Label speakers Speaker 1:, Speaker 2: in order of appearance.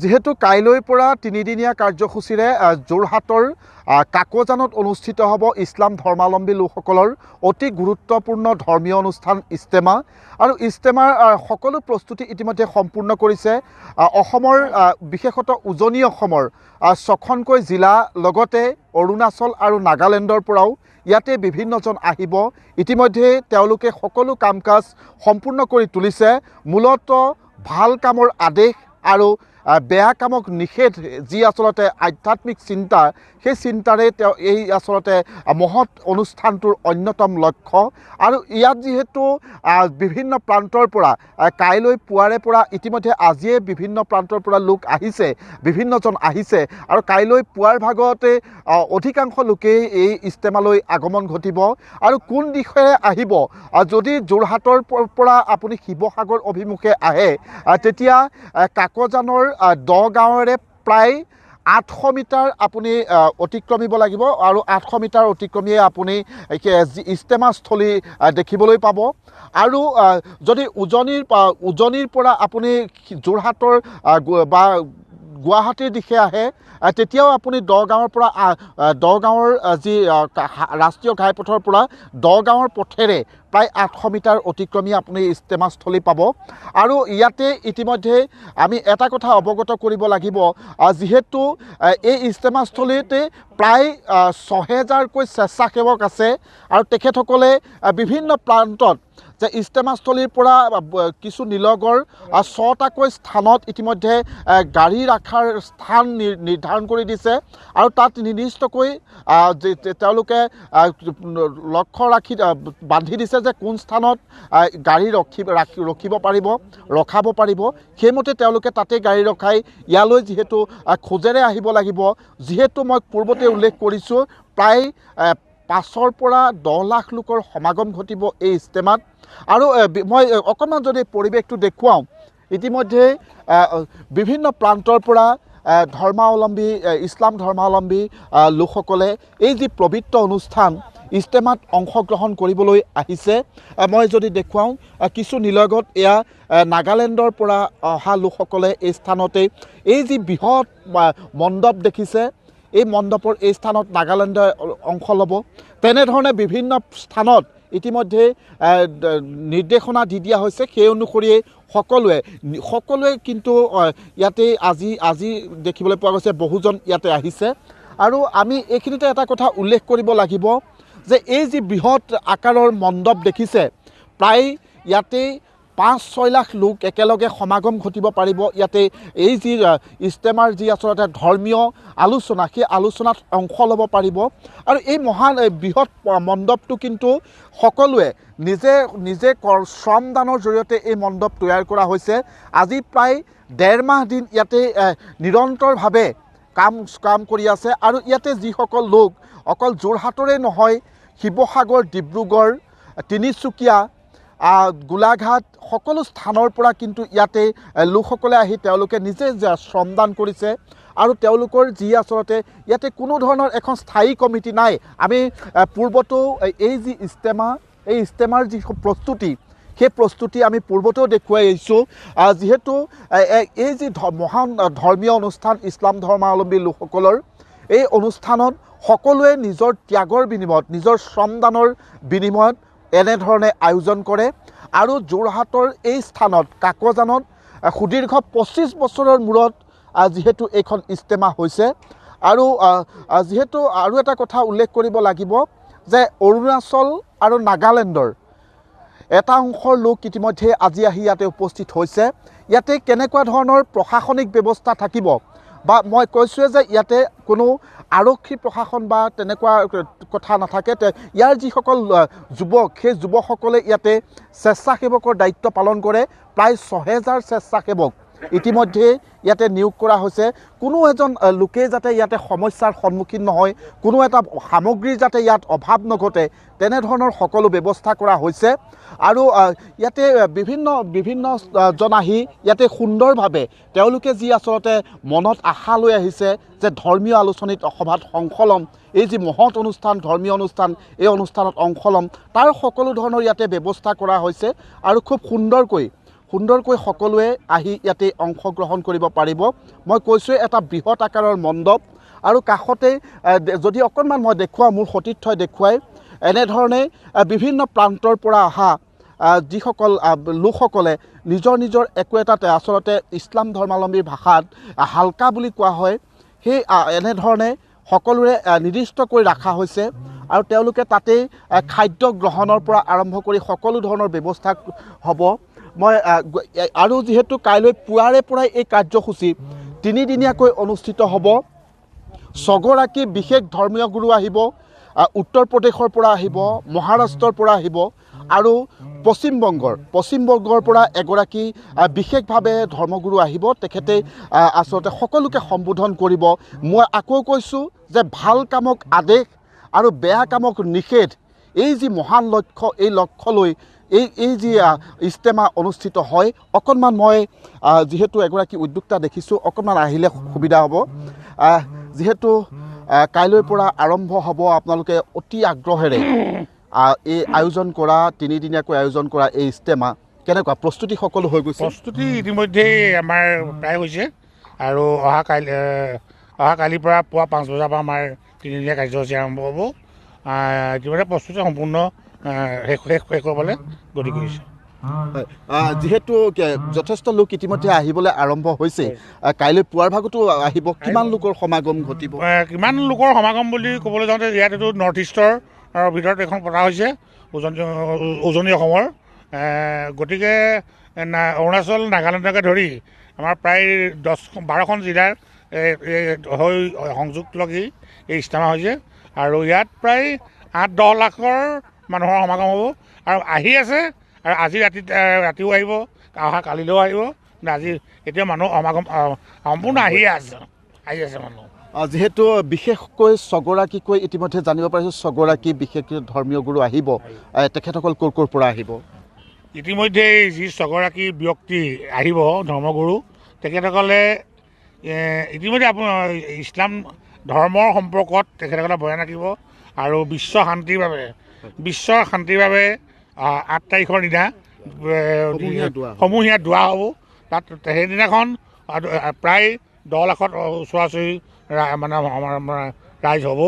Speaker 1: যেহেতু কাইলৈৰ পৰা তিনিদিনীয়া কাৰ্যসূচীৰে যোৰহাটৰ কাকজানত অনুষ্ঠিত হ'ব ইছলাম ধৰ্মাৱলম্বী লোকসকলৰ অতি গুৰুত্বপূৰ্ণ ধৰ্মীয় অনুষ্ঠান ইজতেমা আৰু ইজতেমাৰ সকলো প্ৰস্তুতি ইতিমধ্যে সম্পূৰ্ণ কৰিছে অসমৰ বিশেষতঃ উজনি অসমৰ 6খনকৈ জিলা লগতে অৰুণাচল আৰু নাগালেণ্ডৰ পৰাও ইয়াতে বিভিন্নজন আহিব ইতিমধ্যে তেওঁলোকে সকলো কাম কাজ সম্পূৰ্ণ কৰি তুলিছে মূলতঃ ভাল কামৰ আদেশ আৰু বেয়া কামক নিষেধ যি আসলতে আধ্যাত্মিক চিন্তা সেই চিন্তাৰে এই আসলতে মহৎ অনুষ্ঠানটোৰ অন্যতম লক্ষ্য আৰু ইয়াত যেহেতু বিভিন্ন প্ৰান্তৰ পৰা কাইলৈ পুৱাৰে পৰা ইতিমধ্যে আজিয়ে বিভিন্ন প্ৰান্তৰ পৰা লোক আহিছে বিভিন্নজন আহিছে আৰু কাইলৈ পুৱাৰ ভাগতে অধিকাংশ লোকেই এই ইজতেমালৈ আগমন ঘটিব আৰু কোন দিশে আহিব যদি যোৰহাটৰ পৰা আপুনি শিৱসাগৰ অভিমুখে আহে তেতিয়া কাকজানৰ 10 গাঁৱৰে প্ৰায় 800 মিটাৰ আপুনি অতিক্ৰমিব লাগিব আৰু 800 মিটাৰ অতিক্ৰমিয়ে আপুনি ইজতেমাস্থলী দেখিবলৈ পাব আৰু যদি উজনিৰ পৰা আপুনি যোৰহাটৰ বা গুৱাহাটীৰ দিশে আহে তেতিয়াও আপুনি 10 গাঁৱৰ পৰা 10 গাঁৱৰ যি ৰাষ্ট্ৰীয় ঘাইপথৰ পৰা 10 গাঁৱৰ পথেৰে প্ৰায় 800 মিটাৰ অতিক্ৰমি আপুনি ইজতেমাস্থলী পাব আৰু ইয়াতে ইতিমধ্যে আমি এটা কথা অৱগত কৰিব লাগিব যেহেতু এই ইজতেমাস্থলীতে প্ৰায় 6000কৈ স্বেচ্ছাসেৱক আছে আৰু তেখেতসকলে বিভিন্ন প্ৰান্তত যে ইজতেমাস্থলীৰ পৰা কিছু নিলগৰ 6টাকৈ স্থানত ইতিমধ্যে গাড়ী ৰাখাৰ স্থান নিৰ্ধাৰণ কৰি দিছে আৰু তাত নিৰ্দিষ্টকৈ তেওঁলোকে লক্ষ্য ৰাখি বান্ধি দিছে যে কোন স্থানত গাড়ী ৰখাব পাৰিব সেইমতে তেওঁলোকে তাতে গাড়ী ৰখাই ইয়ালৈ যেহেতু খোজেৰে আহিব লাগিব যেহেতু মই পূৰ্বতে উল্লেখ কৰিছোঁ প্ৰায় 5ৰ পৰা 10 লাখ লোকৰ সমাগম ঘটিব এই ইজতেমাত আৰু মই অকণমান যদি পৰিৱেশটো দেখুৱাওঁ ইতিমধ্যে বিভিন্ন প্ৰান্তৰ পৰা ধৰ্মাৱলম্বী ইছলাম ধৰ্মাৱলম্বী লোকসকলে এই যি পবিত্ৰ অনুষ্ঠান ইজতেমাত অংশগ্ৰহণ কৰিবলৈ আহিছে মই যদি দেখুৱাওঁ কিছু নিলগত এয়া নাগালেণ্ডৰ পৰা অহা লোকসকলে এই স্থানতে এই যি বৃহৎ মণ্ডপ দেখিছে এই মণ্ডপৰ এই স্থানত নাগালেণ্ডে অংশ ল'ব তেনেধৰণে বিভিন্ন স্থানত ইতিমধ্যে নিৰ্দেশনা দি দিয়া হৈছে সেই অনুসৰিয়ে সকলোৱে কিন্তু ইয়াতে আজি দেখিবলৈ পোৱা গৈছে বহুজন ইয়াতে আহিছে আৰু আমি এইখিনিতে এটা কথা উল্লেখ কৰিব লাগিব যে এই যি বৃহৎ আকাৰৰ মণ্ডপ দেখিছে প্ৰায় ইয়াতে 5-6 লাখ লোক একেলগে সমাগম ঘটিব পাৰিব ইয়াতে এই যি ইজতেমাৰ যি আসলতে ধৰ্মীয় আলোচনা সেই আলোচনাত অংশ ল'ব পাৰিব আৰু এই মহান বৃহৎ মণ্ডপটো কিন্তু সকলোৱে নিজে শ্ৰমদানৰ জৰিয়তে এই মণ্ডপ তৈয়াৰ কৰা হৈছে আজি প্ৰায় 1.5 মাহ দিন ইয়াতে নিৰন্তৰভাৱে কাম কৰি আছে আৰু ইয়াতে যিসকল লোক অকল যোৰহাটৰে নহয় শিৱসাগৰ ডিব্ৰুগড় তিনিচুকীয়া গোলাঘাট সকলো স্থানৰ পৰা কিন্তু ইয়াতে লোকসকলে আহি তেওঁলোকে নিজে শ্ৰমদান কৰিছে আৰু তেওঁলোকৰ যি আসলতে ইয়াতে কোনো ধৰণৰ এখন স্থায়ী কমিটি নাই আমি পূৰ্বতো এই যি এই ইজতেমাৰ যি প্ৰস্তুতি সেই প্ৰস্তুতি আমি পূৰ্বতেও দেখুৱাই আহিছোঁ যেহেতু এই যি মহান ধৰ্মীয় অনুষ্ঠান ইছলাম ধৰ্মাৱলম্বী লোকসকলৰ এই অনুষ্ঠানত সকলোৱে নিজৰ ত্যাগৰ বিনিময়ত নিজৰ শ্ৰমদানৰ বিনিময়ত এনেধৰণে আয়োজন কৰে আৰু যোৰহাটৰ এই স্থানত কাকজানত সুদীৰ্ঘ 25 বছৰৰ মূৰত যেহেতু এইখন ইজতেমা হৈছে আৰু যেহেতু আৰু এটা কথা উল্লেখ কৰিব লাগিব যে অৰুণাচল আৰু নাগালেণ্ডৰ এটা অংশৰ লোক ইতিমধ্যে আজি আহি ইয়াতে উপস্থিত হৈছে ইয়াতে কেনেকুৱা ধৰণৰ প্ৰশাসনিক ব্যৱস্থা থাকিব বা মই কৈছোঁৱে যে ইয়াতে কোনো আৰক্ষী প্ৰশাসন বা তেনেকুৱা কথা নাথাকে ইয়াৰ যিসকল যুৱক সেই যুৱকসকলে ইয়াতে স্বেচ্ছাসেৱকৰ দায়িত্ব পালন কৰে প্ৰায় 6000 স্বেচ্ছাসেৱক ইতিমধ্যে ইয়াতে নিয়োগ কৰা হৈছে কোনো এজন লোকে যাতে ইয়াতে সমস্যাৰ সন্মুখীন নহয় কোনো এটা সামগ্ৰীৰ যাতে ইয়াত অভাৱ নঘটে তেনেধৰণৰ সকলো ব্যৱস্থা কৰা হৈছে আৰু ইয়াতে বিভিন্ন জন আহি ইয়াতে সুন্দৰভাৱে তেওঁলোকে যি আসলতে মনত আশা লৈ আহিছে যে ধৰ্মীয় আলোচনীত সভাত অংশ ল'ম এই যি মহৎ অনুষ্ঠান ধৰ্মীয় অনুষ্ঠান এই অনুষ্ঠানত অংশ ল'ম তাৰ সকলো ধৰণৰ ইয়াতে ব্যৱস্থা কৰা হৈছে আৰু খুব সুন্দৰকৈ সুন্দৰকৈ সকলোৱে আহি ইয়াতে অংশগ্ৰহণ কৰিব পাৰিব। মই কৈছোঁৱে এটা বৃহৎ আকাৰৰ মণ্ডপ আৰু কাষতে যদি অকণমান মই দেখুৱাওঁ, মোৰ সতীৰ্থই দেখুৱাই এনেধৰণে বিভিন্ন প্ৰান্তৰ পৰা অহা যিসকল লোকসকলে নিজৰ নিজৰ একো এটাতে আচলতে ইছলাম ধৰ্মাৱলম্বীৰ ভাষাত হালকা বুলি কোৱা হয়, সেই এনেধৰণে সকলোৰে নিৰ্দিষ্ট কৰি ৰখা হৈছে আৰু তেওঁলোকে তাতেই খাদ্য গ্ৰহণৰ পৰা আৰম্ভ কৰি সকলো ধৰণৰ ব্যৱস্থা হ'ব। মই আৰু যিহেতু কাইলৈ পুৱাৰে পৰাই এই কাৰ্যসূচী তিনিদিনীয়াকৈ অনুষ্ঠিত হ'ব। 6গৰাকী বিশেষ ধৰ্মীয় গুৰু আহিব, উত্তৰ প্ৰদেশৰ পৰা আহিব, মহাৰাষ্ট্ৰৰ পৰা আহিব আৰু পশ্চিমবংগৰ পৰা এগৰাকী বিশেষভাৱে ধৰ্মগুৰু আহিব। তেখেতে আচলতে সকলোকে সম্বোধন কৰিব। মই আকৌ কৈছোঁ যে ভাল কামক আদেশ আৰু বেয়া কামক নিষেধ, এই যি মহান লক্ষ্য, এই লক্ষ্যলৈ এই যি ইজতেমা অনুষ্ঠিত হয়, অকণমান মই যিহেতু এগৰাকী উদ্যোক্তা দেখিছোঁ, অকণমান আহিলে সুবিধা হ'ব। যিহেতু কাইলৈৰ পৰা আৰম্ভ হ'ব, আপোনালোকে অতি আগ্ৰহেৰে এই আয়োজন কৰা তিনিদিনীয়াকৈ আয়োজন কৰা এই ইজতেমা, কেনেকুৱা প্ৰস্তুতি সকলো হৈ গৈছে?
Speaker 2: প্ৰস্তুতি ইতিমধ্যেই আমাৰ প্ৰায় হৈছে আৰু অহা কালিৰ পৰা পুৱা 5 বজাৰ পৰা আমাৰ তিনিদিনীয়া কাৰ্যসূচী আৰম্ভ হ'ব। ইতিমধ্যে প্ৰস্তুতি সম্পূৰ্ণ শেষ কৰিবলৈ গতি কৰিছে।
Speaker 1: যিহেতু যথেষ্ট লোক ইতিমধ্যে আহিবলৈ আৰম্ভ হৈছে, কাইলৈ পুৱাৰ ভাগতো আহিব, কিমান লোকৰ সমাগম ঘটিব?
Speaker 2: কিমান লোকৰ সমাগম বুলি ক'বলৈ যাওঁতে ইয়াত এইটো নৰ্থ ইষ্টৰ ভিতৰত এখন পতা হৈছে, উজনি অসমৰ। গতিকে অৰুণাচল, নাগালেণ্ডকে ধৰি আমাৰ প্ৰায় 10-12খন জিলাৰ হৈ সংযোগ লগি এই ইজতেমা হৈছে আৰু ইয়াত প্ৰায় 8-10 লাখৰ মানুহৰ সমাগম হ'ব আৰু আহি আছে। আৰু আজি ৰাতিও আহিব, অহা কালিলৈও আহিব। আজি এতিয়া মানুহ সমাগম সম্পূৰ্ণ আহি আছে মানুহ।
Speaker 1: যিহেতু বিশেষকৈ 6গৰাকীকৈ ইতিমধ্যে জানিব পাৰিছোঁ, 6গৰাকী বিশেষ ধৰ্মীয় গুৰু আহিব, তেখেতসকল ক'ৰ পৰা আহিব?
Speaker 2: ইতিমধ্যে যি 6গৰাকী ব্যক্তি আহিব ধৰ্মগুৰু, তেখেতসকলে ইতিমধ্যে আপোনাৰ ইছলাম ধৰ্মৰ সম্পৰ্কত তেখেতসকলে বয়ান ৰাখিব আৰু বিশ্বৰ শান্তিৰ বাবে 8 তাৰিখৰ দিনা সমূহীয়া দোৱা হ'ব। তাত সেইদিনাখন প্ৰায় 10 লাখত ওচৰা-ওচৰি মানে আমাৰ ৰাইজ হ'ব